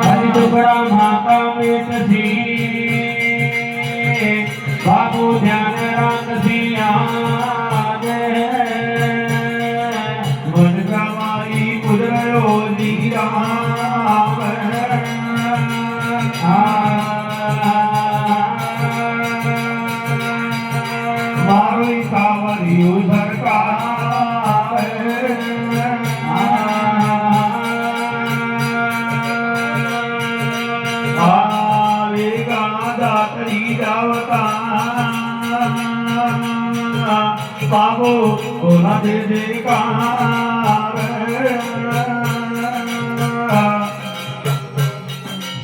हरि टुकड़ा माता पेट थी बाबू ध्यान राख सिया मन गवाई गुजरो लीरा मारो सावरियो सरकार आवेगा दातरी जावता बाबू बोला दे देकार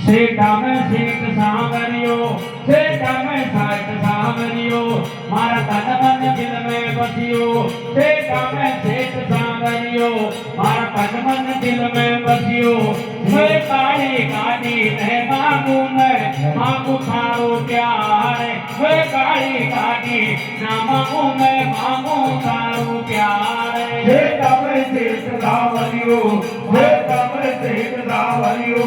सेठा में सेठ सांवरियो सेठा में साठ सांवरियो मारा तन मन दिल में बसियो सेठा में सेठ सांवरियो मारा तन मन दिल में बसियो मैं काली गाड़ी नहीं मांगू थारो प्यार मैं काली गाड़ी ना मांगू मैं मांगू थारो प्यार सेठा में सेठ सांवरियो सेठा में सेठ सांवरियो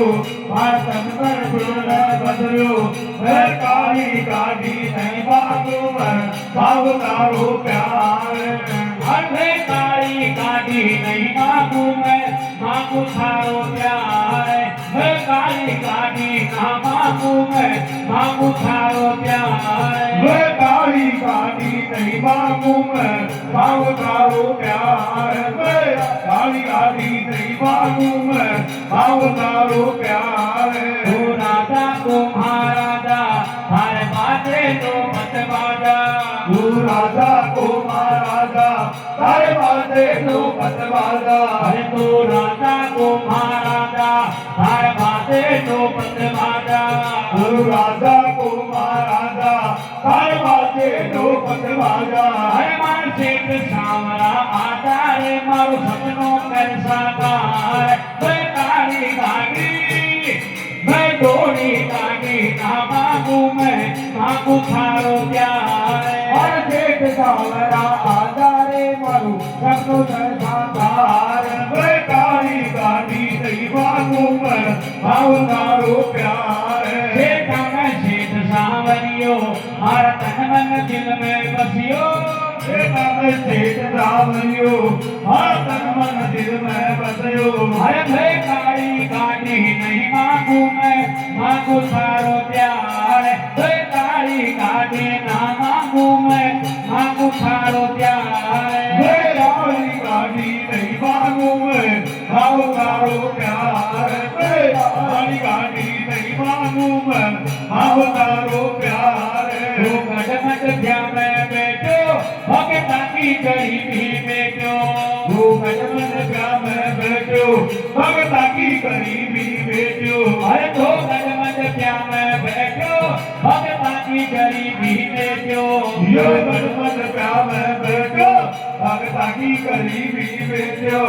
मारा तन मन दिल में बसियो मैं काली गाड़ी नहीं मांगू मैं मांगू थारो प्यार अरे काली गाड़ी नहीं मांगू मैं मांगू थारो प्यार मैं काली गाड़ी ना मांगू मैं मांगू थारो प्यार मैं काली गाड़ी नहीं मांगू मैं मांगू थारो प्यार मैं काली गाड़ी नहीं मांगू मैं मांगू थारो प्यार तू राजा को महाराजा थारे बाजे तो मत बाजा तू राजा को महाराजा थारे बाजे तो मत बाजा अरे तू राजा को महाराजा थारे बाजे तो मत बाजा तू राजा को महाराजा थारे बाजे तो मत बाजा अरे मार सेठ सांवरा आता रे मारो सपनो कर साकार मैं काली गाड़ी मैं डोरी गाड़ी ना मांगू मैं मांगू थारो प्यार और सेठ सांवरा आता रे मारो सपनो कर साकार मैं काली गाड़ी नहीं मांगू मैं मांगू थारो प्यार सेठा मैं सेठ सांवरियो मारा तन मन दिल में बसियो सेठा मैं सेठ सांवरियो मारा तन मन दिल में बसियो अरे मैं काली गाड़ी नहीं मांगू मैं मांगू थारो प्यार मैं काली गाड़ी ना मांगू मैं मांगू थारो प्यार मैं काली गाड़ी नहीं मांगू मैं मांगू थारो प्यार मैं काली गाड़ी नहीं मांगू मैं मांगू थारो प्यार तू गजमत क्या मैं बेटो भगता की गरीबी बेटो तू गजमत क्या मैं बेटो भगता की गरीबी बेटो अरे तो गजमत क्या मैं बैठो भगता की गरीबी बेटो यो गजमत क्या मैं बैठो भगता की गरीबी बेटो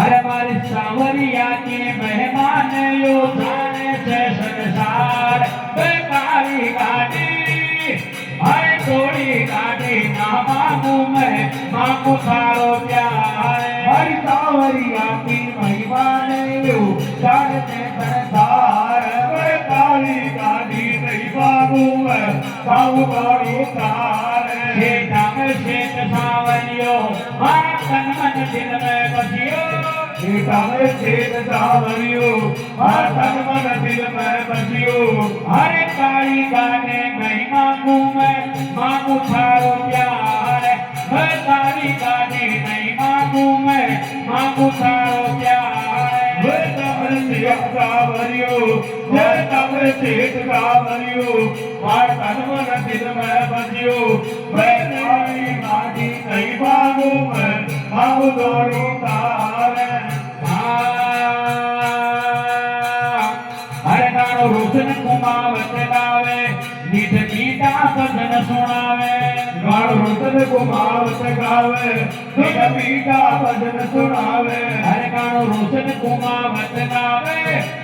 अरे मारे सांवरिया के मेहमान यो जाने से संसार बेकारी गाड़ी अरे थोड़ी गाड़ी ना मांगू मैं मांगू थारो प्यार हरि सांवरिया की महिमा यो जानते संसार मैं काली गाड़ी नहीं मांगू मैं मांगू थारो प्यार सेठा में सेठ सांवरियो मारा तन मन दिल में बसियो सेठा में सेठ सांवरियो मारा तन मन दिल में बसियो अरे काली गाड़ी नहीं मांगू मैं मांगू थारो प्यार मैं काली गाड़ी नहीं मांगू मैं मांगू थारो प्यार मैं तमर सेठ सांवरियो मैं तमर सेठ सांवरियो मारा तन मन दिल में बसियो मैं काली गाड़ी नहीं मांगू मैं मांगू थारो प्यार हरे गानो रोशन कुमावत गावे मीठ मीठा भजन सुनावे गानो रोशन कुमावत गावे मीठ मीठा भजन सुनावे हरे गानो रोशन कुमावत गावे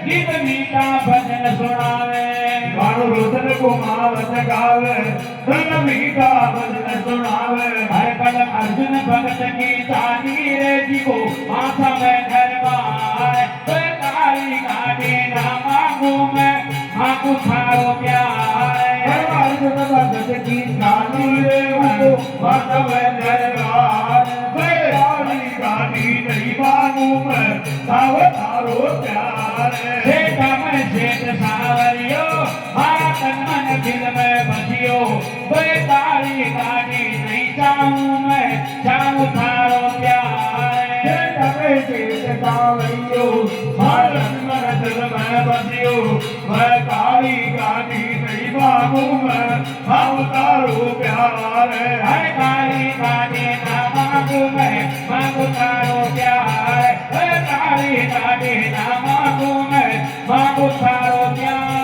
मीठ मीठा भजन सुनावे गानो रोशन कुमावत गावे मीठ मीठा भजन सुनावे हरे कलम अर्जुन भगत की चाली रे जी को माथा में घर बार काली मांगू थारो प्यार अर्जुन भगत की गाली रे वो माधव दरबार बैरागी गाली नहीं मांगू मैं साव थारो प्यार सेठ मैं सेठ सावरियो मारा तन मन दिल में बसियो बेकारी गाड़ी नहीं चाहूं मैं चाहूं थारो प्यार सावरियो मारन मन दिल में बसियो मैं काली गाली नहीं मांगू मैं हम तारो प्यार है काली गाड़ी ना मांगू मैं मांगू थारो प्यार है काली गाड़ी ना मांगू मैं मांगू थारो प्यार